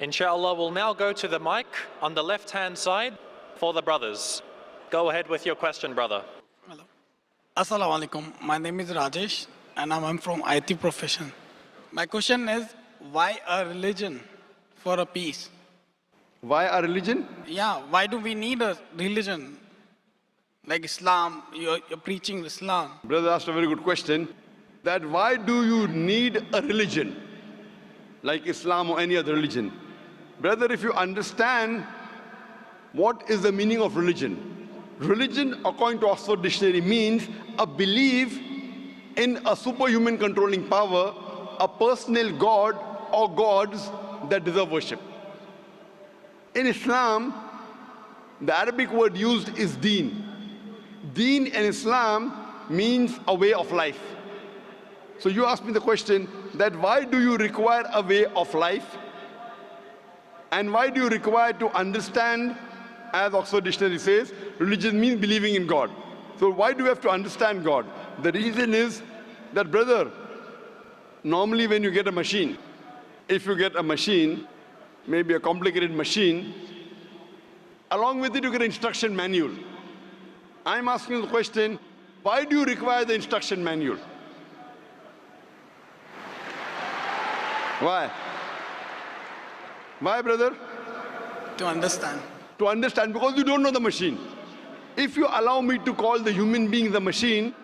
Inshallah, we'll now go to the mic on the left-hand side for the brothers. Go ahead with your question, brother. Hello. Assalamu alaikum. My name is Rajesh and I'm from IT profession. My question is, why a religion for a peace? Why a religion? Yeah, why do we need a religion? Like Islam, you're preaching Islam. Brother asked a very good question. That why do you need a religion? Like Islam or any other religion? Brother, if you understand what is the meaning of religion. Religion, according to Oxford Dictionary, means a belief in a superhuman controlling power, a personal God or gods that deserve worship. In Islam, the Arabic word used is deen. Deen in Islam means a way of life. So you asked me the question that why do you require a way of life? And why do you require to understand, as Oxford Dictionary says, religion means believing in God. So why do you have to understand God? The reason is that, brother, normally when you get a machine, if you get a machine, maybe a complicated machine, along with it you get an instruction manual. I'm asking the question, why do you require the instruction manual? Why? Why, brother? To understand. To understand, because you don't know the machine. If you allow me to call the human being the machine,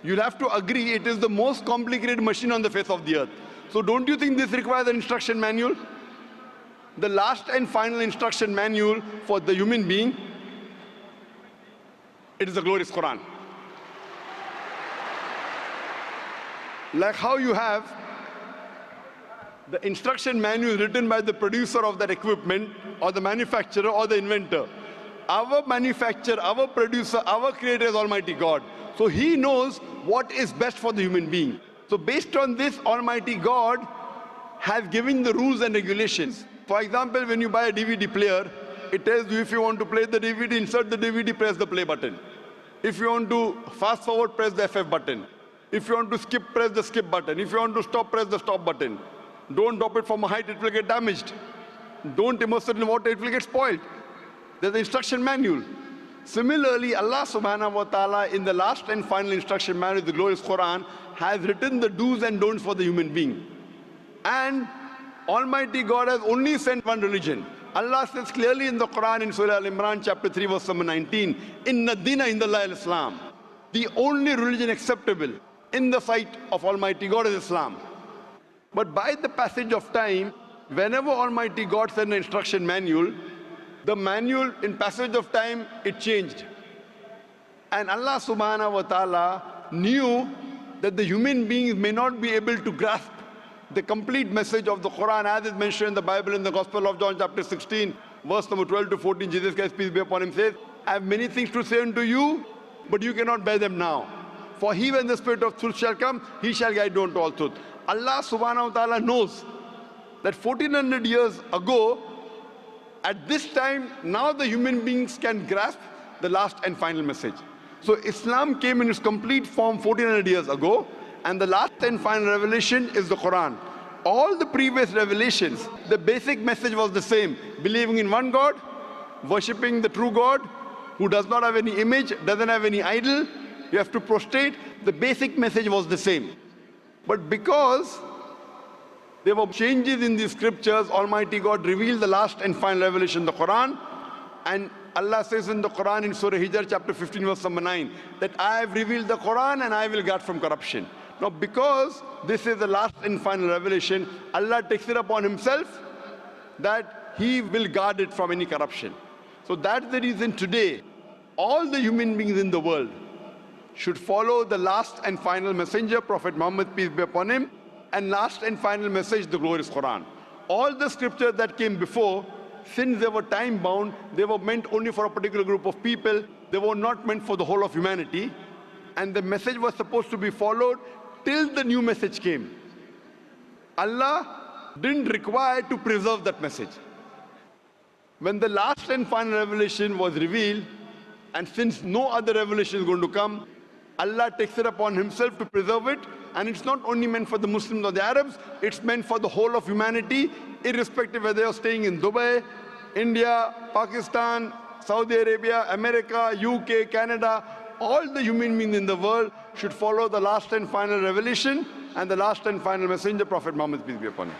you'll have to agree it is the most complicated machine on the face of the earth. So don't you think this requires an instruction manual? The last and final instruction manual for the human being, it is the glorious Quran. Like how you have the instruction manual written by the producer of that equipment, or the manufacturer, or the inventor. Our manufacturer, our producer, our creator is Almighty God. So He knows what is best for the human being. So based on this, Almighty God has given the rules and regulations. For example, when you buy a DVD player, it tells you if you want to play the DVD, insert the DVD, press the play button. If you want to fast forward, press the FF button. If you want to skip, press the skip button. If you want to stop, press the stop button. Don't drop it from a height, it will get damaged. Don't immerse it in water, it will get spoiled. There's the instruction manual. Similarly, Allah subhanahu wa ta'ala in the last and final instruction manual, the glorious Quran, has written the do's and don'ts for the human being. And Almighty God has only sent one religion. Allah says clearly in the Quran in Surah Al-Imran chapter 3 verse number 19, Inna Diina Indallahi al-Islam. The only religion acceptable in the sight of Almighty God is Islam. But by the passage of time, whenever Almighty God sent an instruction manual, the manual in passage of time, it changed. And Allah subhanahu wa ta'ala knew that the human beings may not be able to grasp the complete message of the Quran as is mentioned in the Bible in the Gospel of John chapter 16, verse number 12 to 14. Jesus Christ, peace be upon him, says, I have many things to say unto you, but you cannot bear them now. For he, when the Spirit of truth shall come, he shall guide you unto all truth. Allah subhanahu wa ta'ala knows that 1400 years ago, at this time, now the human beings can grasp the last and final message. So Islam came in its complete form 1400 years ago, and the last and final revelation is the Quran. All the previous revelations, the basic message was the same: believing in one God, worshipping the true God, who does not have any image, doesn't have any idol, you have to prostrate. The basic message was the same. But because there were changes in the scriptures, Almighty God revealed the last and final revelation, the Quran. And Allah says in the Quran in Surah Hijr chapter 15 verse number 9, that I have revealed the Quran and I will guard from corruption. Now because this is the last and final revelation, Allah takes it upon himself that he will guard it from any corruption. So that's the reason today, all the human beings in the world should follow the last and final messenger, Prophet Muhammad, peace be upon him, and last and final message, the glorious Quran. All the scriptures that came before, since they were time bound, they were meant only for a particular group of people. They were not meant for the whole of humanity. And the message was supposed to be followed till the new message came. Allah didn't require to preserve that message. When the last and final revelation was revealed, and since no other revelation is going to come, Allah takes it upon himself to preserve it, and it's not only meant for the Muslims or the Arabs, it's meant for the whole of humanity, irrespective whether you're staying in Dubai, India, Pakistan, Saudi Arabia, America, UK, Canada. All the human beings in the world should follow the last and final revelation and the last and final messenger, Prophet Muhammad, peace be upon him.